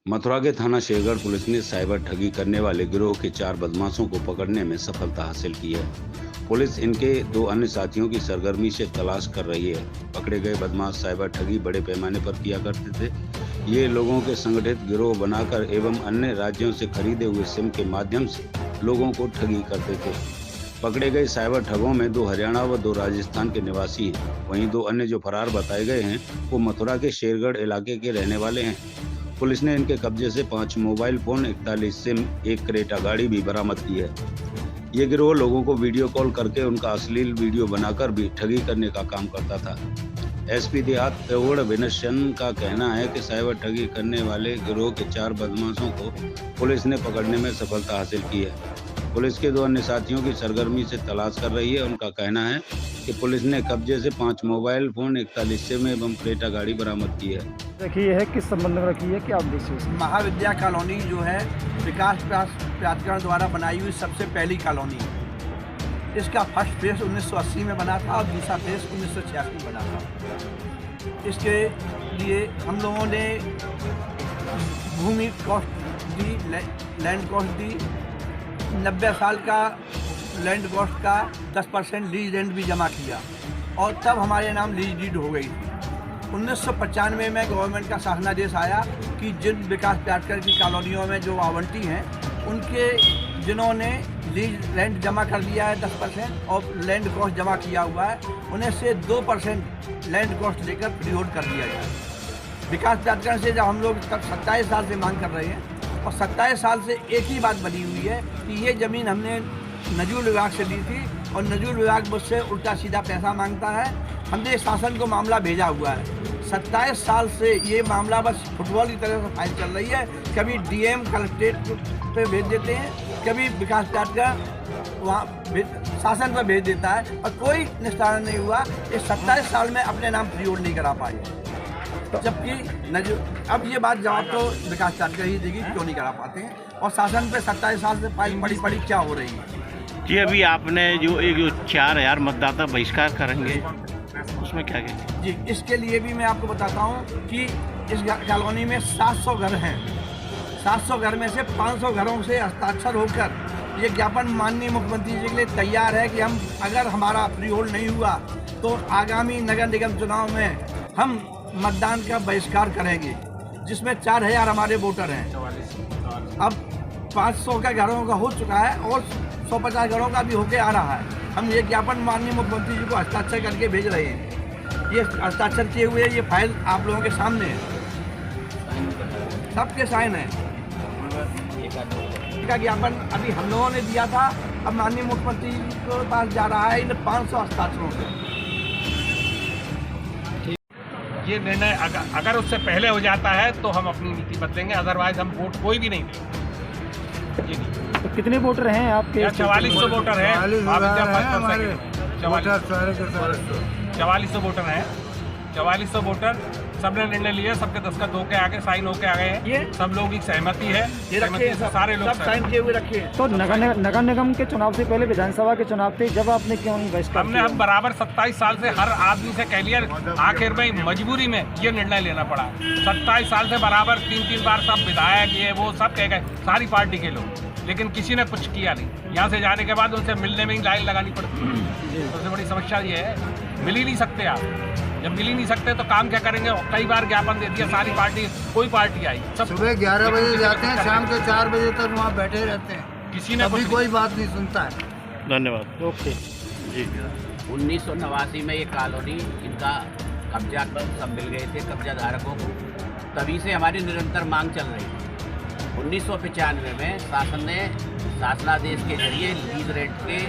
मथुरा के थाना शेरगढ़ पुलिस ने साइबर ठगी करने वाले गिरोह के 4 बदमाशों को पकड़ने में सफलता हासिल की है। पुलिस इनके 2 अन्य साथियों की सरगर्मी से तलाश कर रही है। पकड़े गए बदमाश साइबर ठगी बड़े पैमाने पर किया करते थे। ये लोगों के संगठित गिरोह बनाकर एवं अन्य राज्यों से खरीदे हुए सिम के माध्यम से लोगों को ठगी करते थे। पकड़े गए साइबर ठगों में 2 हरियाणा व 2 राजस्थान के निवासी हैं। वहीं 2 अन्य जो फरार बताए गए हैं वो मथुरा के शेरगढ़ इलाके के रहने वाले हैं। पुलिस ने इनके कब्जे से 5 मोबाइल फोन, 41 सिम, 1 क्रेटा गाड़ी भी बरामद की है। ये गिरोह लोगों को वीडियो कॉल करके उनका अश्लील वीडियो बनाकर भी ठगी करने का काम करता था। एसपी देहात तेवड़ विनशन का कहना है कि साइबर ठगी करने वाले गिरोह के 4 बदमाशों को पुलिस ने पकड़ने में सफलता हासिल की है। पुलिस के 2 अन्य साथियों की सरगर्मी से तलाश कर रही है। उनका कहना है कि पुलिस ने कब्जे से 5 मोबाइल फोन, 41 सिम एवं क्रेटा गाड़ी बरामद की है। रखी है किस संबंध में रखी है कि आप देखिए महाविद्या कॉलोनी जो है विकास प्राधिकरण द्वारा बनाई हुई सबसे पहली कॉलोनी है। इसका फर्स्ट फेज 1980 में बना था और दूसरा फेज 1986 में बना था। इसके लिए हम लोगों ने भूमि कॉस्ट दी, लैंड कॉस्ट दी, 90 साल का लैंड कॉस्ट का 10% लीज रेंट भी जमा किया और तब हमारे नाम लीज डीड हो गई थी। 1995 में गवर्नमेंट का शासनादेश आया कि जिन विकास प्राधिकरण की कॉलोनियों में जो आवंटी हैं उनके जिन्होंने लीज रेंट जमा कर दिया है 10% और लैंड कॉस्ट जमा किया हुआ है, उन्हें से 2% लैंड कॉस्ट लेकर फ्री होल्ड कर दिया जाए। विकास प्राधिकरण से जब हम लोग तक 27 साल से मांग कर रहे हैं और 27 साल से एक ही बात बनी हुई है कि ये ज़मीन हमने नजूल विभाग से ली थी और नजूल विभाग मुझसे उल्टा सीधा पैसा मांगता है। हमने शासन को मामला भेजा हुआ है। 27 साल से ये मामला बस फुटबॉल की तरह से फाइल चल रही है। कभी डीएम कलेक्ट्रेट पे भेज देते हैं, कभी विकास प्राधिकरण वहाँ शासन पर भेज देता है और कोई निस्तारण नहीं हुआ। ये 27 साल में अपने नाम फ्री होल्ड नहीं करा पाए, जबकि अब ये बात जवाब तो विकास प्राधिकरण ही देगी क्यों नहीं करा पाते हैं और शासन पे 27 साल से फाइल पड़ी क्या हो रही है। जी अभी आपने जो 4000 मतदाता बहिष्कार करेंगे उसमें क्या कहेंगे? जी इसके लिए भी मैं आपको बताता हूँ कि इस कॉलोनी में 700 घर हैं। 700 घर में से 500 घरों से हस्ताक्षर होकर ये ज्ञापन माननीय मुख्यमंत्री जी के लिए तैयार है कि हम अगर हमारा फ्री होल्ड नहीं हुआ तो आगामी नगर निगम चुनाव में हम मतदान का बहिष्कार करेंगे, जिसमें 4000 हमारे वोटर हैं। अब 500 का घरों का हो चुका है और 150 घरों का भी होके आ रहा है। हम ये ज्ञापन माननीय मुख्यमंत्री जी को हस्ताक्षर करके भेज रहे हैं। ये हस्ताक्षर किए हुए ये फाइल आप लोगों के सामने है, सबके साइन है। इसका ज्ञापन अभी हम लोगों ने दिया था, अब माननीय मुख्यमंत्री जी के पास जा रहा है इन 500 हस्ताक्षरों से। ये निर्णय अगर उससे पहले हो जाता है तो हम अपनी नीति बदलेंगे, अदरवाइज हम वोट कोई भी नहीं देंगे। तो कितने वोटर हैं आपके? 4400 वोटर हैं। 4400 वोटर हैं। 4400 वोटर सबने निर्णय लिया, सबके दस्तखत होके आगे साइन होके आ गए हैं। ये सब लोगों की सहमति है, सहमति से सारे लोग साइन किए हुए रखे हैं। तो नगर निगम के चुनाव से पहले विधानसभा के चुनाव थे, जब आपने क्यों नहीं बहिष्कार किया? हम बराबर 27 साल से हर आदमी से कह लिया, आखिर में मजबूरी में ये निर्णय लेना पड़ा। 27 साल से बराबर 3-3 बार सब विधायक ये वो सब कह गए, सारी पार्टी के लोग, लेकिन किसी ने कुछ किया नहीं। यहाँ से जाने के बाद उनसे मिलने में ही लाइन लगानी पड़ती है। सबसे बड़ी समस्या ये है, मिल ही नहीं सकते आप। जब मिल ही नहीं सकते तो काम क्या करेंगे? कई बार ज्ञापन दे दिया, सारी पार्टी, कोई पार्टी आई, सब सुबह 11 बजे जाते हैं, शाम के 4 बजे तक वहाँ बैठे रहते हैं, किसी ने कोई बात नहीं सुनता है। धन्यवाद। ओके जी 1989 में ये कॉलोनी इनका कब्जा सब मिल गए थे कब्जा धारकों को, तभी से हमारी निरंतर मांग चल रही थी। 1995 में शासन ने शासनादेश के जरिए लीज रेंट के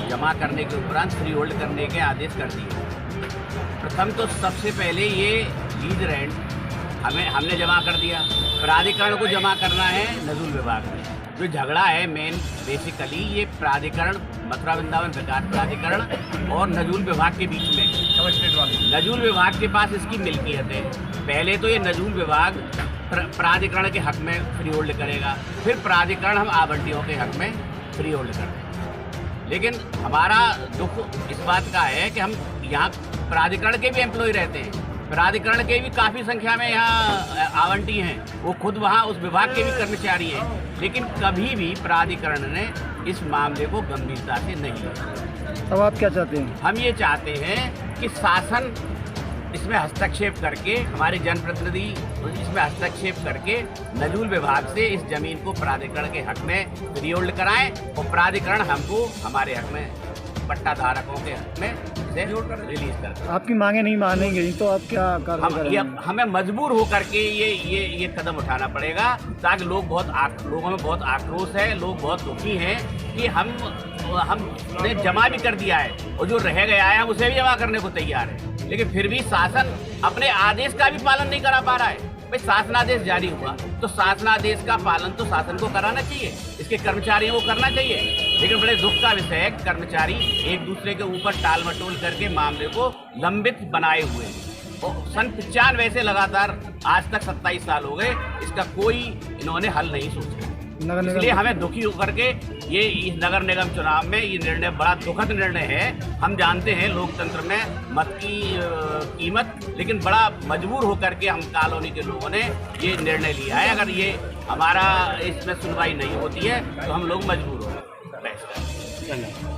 जमा करने के उपरांत फ्री होल्ड करने के आदेश कर दिए। प्रथम तो सबसे पहले ये लीज रेंट हमने जमा कर दिया। प्राधिकरण को जमा करना है नजूल विभाग में। जो झगड़ा है मेन बेसिकली ये प्राधिकरण, मथुरा वृंदावन विकास प्राधिकरण और नजूल विभाग के बीच में। नजूल विभाग के पास इसकी मिल्कियत है। पहले तो ये नजूल विभाग प्राधिकरण के हक में फ्री होल्ड करेगा, फिर प्राधिकरण हम आवंटियों के हक में फ्री होल्ड कर दें। लेकिन हमारा दुख इस बात का है कि हम यहाँ प्राधिकरण के भी एम्प्लॉय रहते हैं, प्राधिकरण के भी काफ़ी संख्या में यहाँ आवंटी हैं, वो खुद वहाँ उस विभाग के भी कर्मचारी हैं, लेकिन कभी भी प्राधिकरण ने इस मामले को गंभीरता से नहीं लिया। अब आप क्या चाहते हैं? हम ये चाहते हैं कि शासन इसमें हस्तक्षेप करके, हमारे जनप्रतिनिधि इसमें हस्तक्षेप करके नजूल विभाग से इस जमीन को प्राधिकरण के हक में फ्रीहोल्ड कराएं और प्राधिकरण हमको हमारे हक में, पट्टा धारकों के हक में इसे रिलीज करें। आपकी मांगे नहीं मानेंगे तो आप क्या कार्रवाई करेंगे? हमें मजबूर होकर के ये कदम उठाना पड़ेगा, ताकि लोगों में बहुत आक्रोश है, लोग बहुत दुखी हैं कि हमने जमा भी कर दिया है और जो रह गया है हम उसे भी जमा करने को तैयार है, लेकिन फिर भी शासन अपने आदेश का भी पालन नहीं करा पा रहा है। भाई शासनादेश जारी हुआ तो शासनादेश का पालन तो शासन को कराना चाहिए, इसके कर्मचारियों को करना चाहिए, लेकिन बड़े दुख का विषय है कर्मचारी एक दूसरे के ऊपर टाल मटोल करके मामले को लंबित बनाए हुए हैं। और सन 95 से लगातार आज तक 27 साल हो गए, इसका कोई इन्होंने हल नहीं सोचा। इसलिए हमें दुखी होकर के ये इस नगर निगम चुनाव में ये निर्णय बड़ा दुखद निर्णय है। हम जानते हैं लोकतंत्र में मत की कीमत, लेकिन बड़ा मजबूर होकर के हम कॉलोनी के लोगों ने ये निर्णय लिया है। अगर ये हमारा इसमें सुनवाई नहीं होती है तो हम लोग मजबूर हो गए।